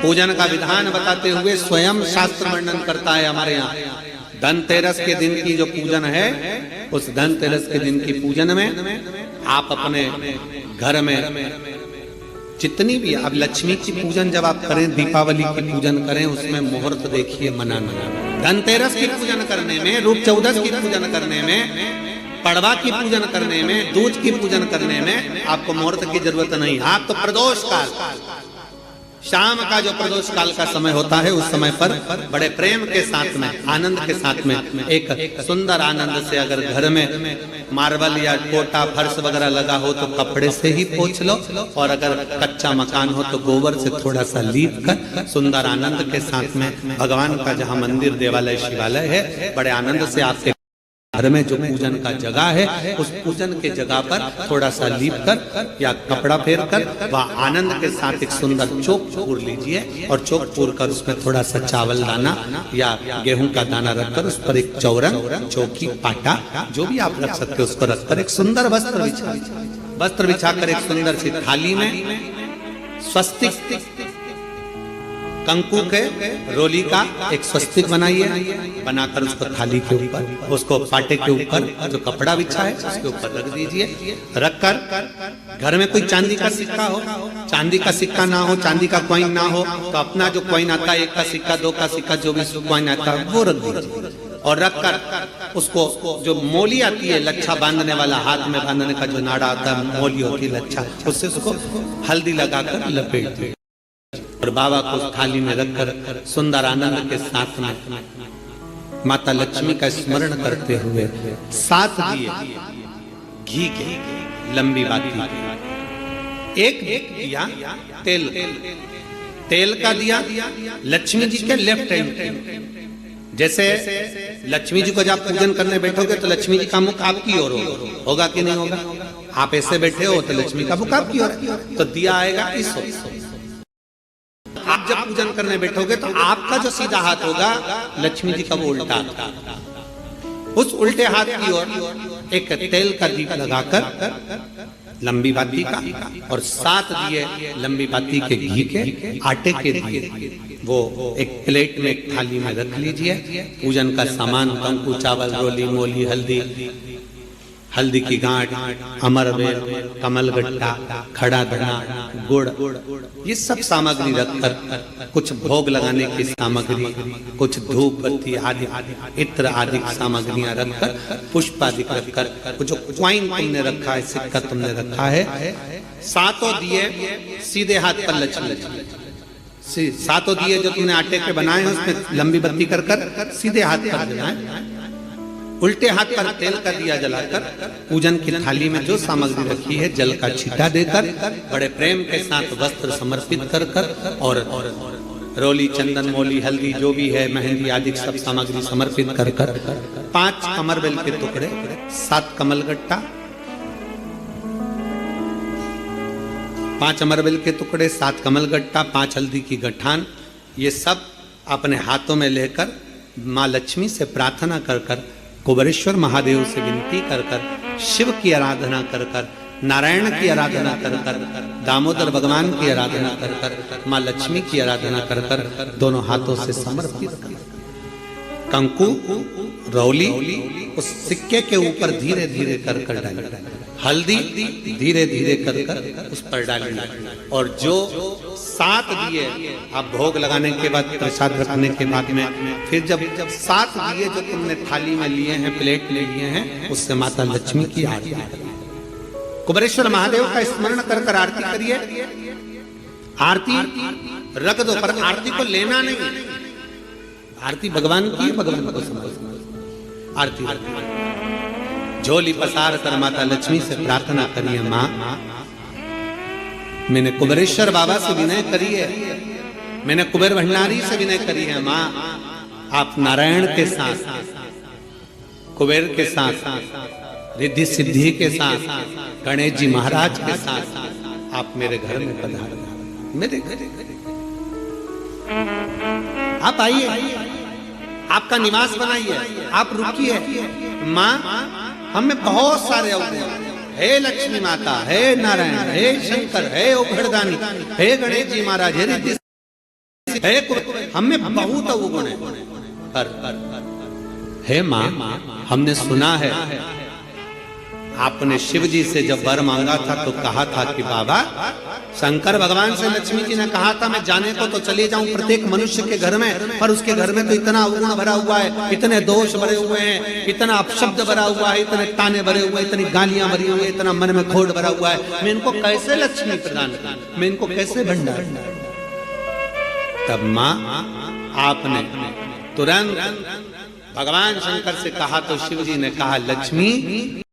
पूजन का विधान बताते हुए स्वयं शास्त्र वर्णन करता है हमारे यहाँ। धनतेरस के दिन की जो पूजन है, उस धनतेरस के दिन की पूजन में आप अपने घर में जितनी भी, अब लक्ष्मी की पूजन जब आप करें, दीपावली की पूजन करें, उसमें मुहूर्त देखिए मनाना। धनतेरस की पूजन करने में, रूप चौदस की पूजन करने में, पड़वा की पूजन करने में, दूज की पूजन करने में आपको मुहूर्त की जरूरत नहीं। आप तो प्रदोष काल, शाम का जो प्रदोष काल का समय होता है, उस समय पर बड़े प्रेम के साथ में, आनंद के साथ में, एक सुंदर आनंद से अगर घर में मार्बल या कोटा फर्श वगैरह लगा हो तो कपड़े से ही पोंछ लो, और अगर कच्चा मकान हो तो गोबर से थोड़ा सा लीप कर सुंदर आनंद के साथ में भगवान का जहाँ मंदिर, देवालय, शिवालय है, बड़े आनंद से आपके घर में जो पूजन का जगह है, उस पूजन के जगह पर थोड़ा सा लीप कर या कपड़ा फेर कर वह आनंद के साथ एक सुंदर चौक पूर लीजिए, और चौक पूर कर उसमें थोड़ा सा चावल दाना या गेहूं का दाना रखकर उस पर एक चौरंग, चौकी, पाटा जो भी आप रख सकते हो उसको रखकर एक सुंदर वस्त्र बिछाकर एक सुंदर सी थाली में स्वस्तिक कंकु के रोली का एक स्वस्तिक बनाइए, बनाकर उसको थाली के ऊपर, उसको पाटे के ऊपर जो कपड़ा बिछा है उसके ऊपर रख दीजिए। रखकर घर में कोई चांदी का सिक्का हो, चांदी का सिक्का ना हो, चांदी का कॉइन ना हो, तो अपना जो कॉइन आता है, 1 का सिक्का, 2 का सिक्का, जो भी कॉइन आता है वो रख दीजिए। और रखकर उसको जो मोली आती है, लच्छा बांधने वाला, हाथ में बांधने का जो नाड़ा आता है, मोली होती है लच्छा, उससे उसको हल्दी लगाकर लपेट दीजिए और बाबा को थाली में रखकर सुंदर आनंद के साथ में माता लक्ष्मी का स्मरण करते हुए 7 दिए घी के, लंबी बाती, एक दिया तेल का दिया लक्ष्मी जी के लेफ्ट हैंड। जैसे लक्ष्मी जी को जब पूजन करने बैठोगे तो लक्ष्मी जी का मुख आपकी ओर होगा कि नहीं होगा? आप ऐसे बैठे हो तो लक्ष्मी का मुख आपकी ओर, तो दिया आएगा इस ओर। आप जब पूजन करने बैठोगे तो आपका जो सीधा हाथ होगा, लक्ष्मी जी का वो उल्टा, उस उल्टे हाथ की ओर एक तेल का दीप लगाकर लंबी बाती का, और 7 दिए लंबी बाती के घी के, आटे के दिए वो एक प्लेट में, एक थाली में रख लीजिए। पूजन का सामान, कंकु, चावल, रोली, मोली, हल्दी की गांठ, अमरवेल, कमलगट्टा, खड़ा धना, गुड़, ये सब सामग्री रखकर, कुछ भोग लगाने की सामग्री, कुछ धूप बत्ती आदि, इत्र आदि सामग्रियां रखकर, पुष्प आदि रखकर, जो क्वाइन तुमने रखा है, सिक्का तुमने रखा है, 7 दिए सीधे हाथ पर लक्ष्मी, 7 दिए जो तुमने आटे के बनाए हैं उसमें लंबी बत्ती कर सीधे हाथ पर जलाएं। उल्टे हाथ पर तेल का दिया जलाकर पूजन की थाली में जो सामग्री रखी है, जल का छींटा देकर, बड़े प्रेम के साथ वस्त्र समर्पित कर और रोली, चंदन, मोली, हल्दी जो भी है, मेहंदी आदि सब सामग्री समर्पित कर 5 अमरवेल के टुकड़े, 7 कमलगट्टा, 5 अमरवेल के टुकड़े, 7 कमलगट्टा, 5 हल्दी की गठान, ये सब अपने हाथों में लेकर माँ लक्ष्मी से प्रार्थना कर कुबेरेश्वर महादेव से विनती कर शिव की आराधना कर नारायण की आराधना कर दामोदर भगवान की आराधना कर माँ लक्ष्मी की आराधना कर दोनों हाथों से समर्पित कर कंकु, रौली उस सिक्के के ऊपर धीरे धीरे कर डाली, हल्दी धीरे धीरे कर उस पर डाली, और जो 7 दिए आप भोग लगाने के बाद, प्रसाद रखने के बाद में, फिर जब 7 दिए जो तुमने थाली में लिए हैं, प्लेट में लिए हैं, उससे माता लक्ष्मी की आरती करिए। कुबेरेश्वर महादेव का स्मरण कर आरती करिए। आरती रख दो, पर आरती को लेना नहीं, आरती भगवान की, भगवान को समझ। आरती झोली पसार कर माता लक्ष्मी से प्रार्थना करिए, माँ मैंने कुबेरेश्वर बाबा से विनय करी है, मैंने कुबेर भंडारी से विनय करी है, माँ आप नारायण के साथ, कुबेर के साथ, रिद्धि सिद्धि के साथ, गणेश जी महाराज के साथ आप मेरे घर में पधारो, मेरे घर आप आइए, आपका निवास बनाइए, आप रुकिए। माँ हमें बहुत सारे अवगुण, हे लक्ष्मी माता, हे नारायण, हे शंकर, हे उघड़दानी, हे गणेश जी महाराज, हे रिद्धि है, हम में बहुत अवगुण है। पर हे माँ, हमने सुना है आपने शिव जी से जब वर मांगा था तो कहा था कि बाबा, शंकर भगवान से लक्ष्मी जी ने कहा था मैं जाने को तो चले जाऊं प्रत्येक मनुष्य के घर में, पर उसके घर में तो इतना अवगुण भरा हुआ है, इतने दोष भरे हुए हैं, इतना अपशब्द भरा हुआ है, इतने ताने भरे हुए, इतनी गालियां भरी हुई, इतना मन में खोट भरा हुआ है, मैं इनको कैसे लक्ष्मी प्रदान करूं, मैं इनको कैसे भंडार। तब माँ आपने तुरंत भगवान शंकर से कहा तो शिव जी ने कहा, लक्ष्मी